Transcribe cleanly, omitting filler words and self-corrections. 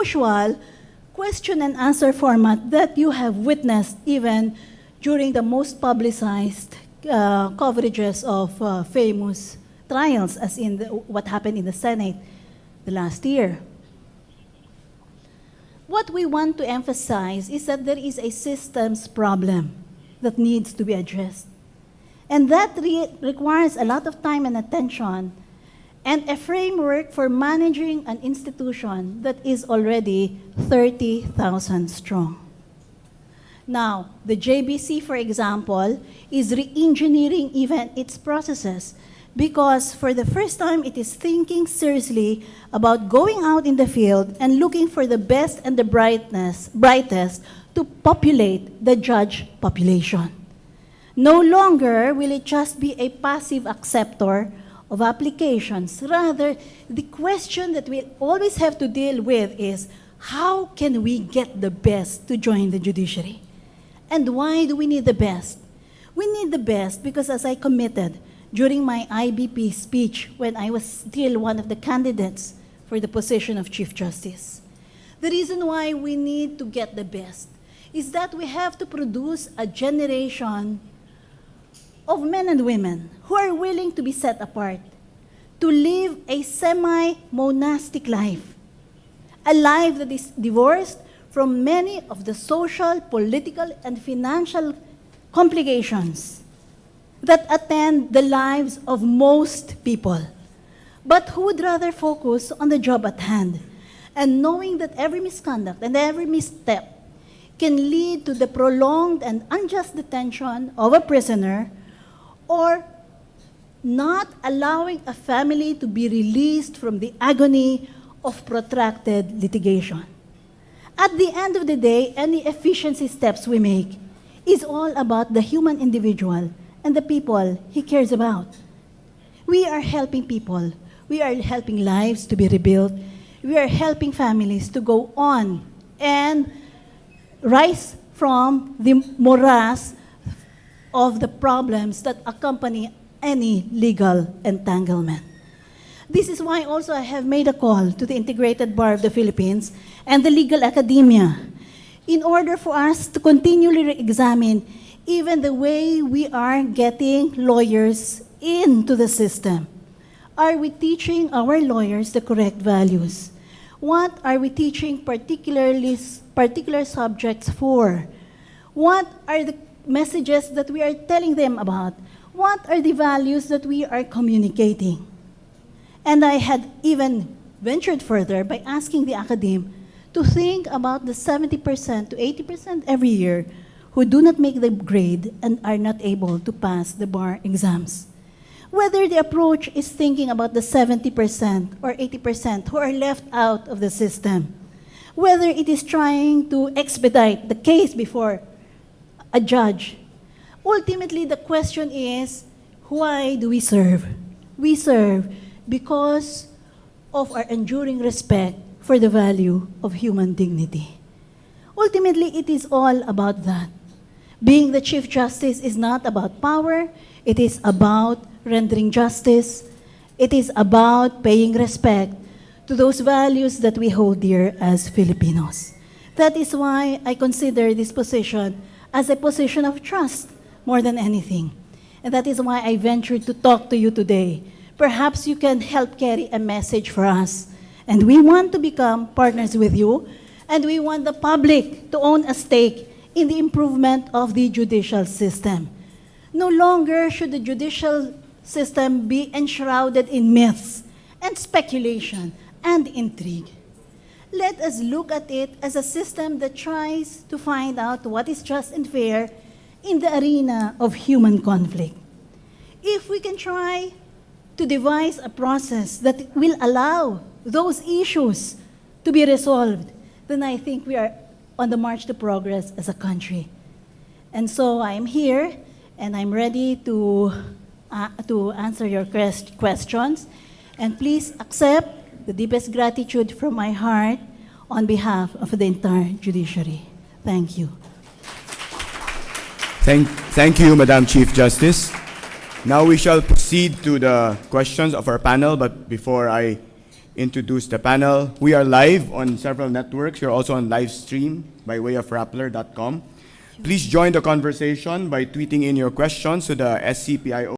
usual question and answer format that you have witnessed even during the most publicized coverages of famous trials, as in what happened in the Senate the last year. What we want to emphasize is that there is a systems problem that needs to be addressed. And that requires a lot of time and attention and a framework for managing an institution that is already 30,000 strong. Now, the JBC, for example, is re-engineering even its processes because for the first time it is thinking seriously about going out in the field and looking for the best and the brightest to populate the judge population. No longer will it just be a passive acceptor of applications. Rather, the question that we always have to deal with is, how can we get the best to join the judiciary? And why do we need the best? We need the best because, as I committed during my IBP speech when I was still one of the candidates for the position of Chief Justice, the reason why we need to get the best is that we have to produce a generation of men and women who are willing to be set apart, to live a semi-monastic life, a life that is divorced from many of the social, political, and financial complications that attend the lives of most people, but who would rather focus on the job at hand, and knowing that every misconduct and every misstep can lead to the prolonged and unjust detention of a prisoner, or not allowing a family to be released from the agony of protracted litigation. At the end of the day, any efficiency steps we make is all about the human individual and the people he cares about. We are helping people. We are helping lives to be rebuilt. We are helping families to go on and rise from the morass of the problems that accompany any legal entanglement. This is why also I have made a call to the Integrated Bar of the Philippines and the legal academia in order for us to continually examine even the way we are getting lawyers into the system. Are we teaching our lawyers the correct values? What are we teaching particular subjects for? What are the messages that we are telling them about? What are the values that we are communicating? And I had even ventured further by asking the academe to think about the 70% to 80% every year who do not make the grade and are not able to pass the bar exams. Whether the approach is thinking about the 70% or 80% who are left out of the system. Whether it is trying to expedite the case before a judge. Ultimately, the question is, why do we serve? We serve because of our enduring respect for the value of human dignity. Ultimately, it is all about that. Being the Chief Justice is not about power. It is about rendering justice. It is about paying respect to those values that we hold dear as Filipinos. That is why I consider this position as a position of trust more than anything. And that is why I ventured to talk to you today. Perhaps you can help carry a message for us. And we want to become partners with you, and we want the public to own a stake in the improvement of the judicial system. No longer should the judicial system be enshrouded in myths and speculation and intrigue. Let us look at it as a system that tries to find out what is just and fair in the arena of human conflict. If we can try to devise a process that will allow those issues to be resolved, then I think we are on the march to progress as a country. And so I'm here, and I'm ready to answer your questions. And please accept the deepest gratitude from my heart on behalf of the entire judiciary. Thank you. Thank you, Madam Chief Justice. Now we shall proceed to the questions of our panel, but before I introduce the panel. We are live on several networks. You're also on live stream by way of Rappler.com. Please join the conversation by tweeting in your questions to the SCPIO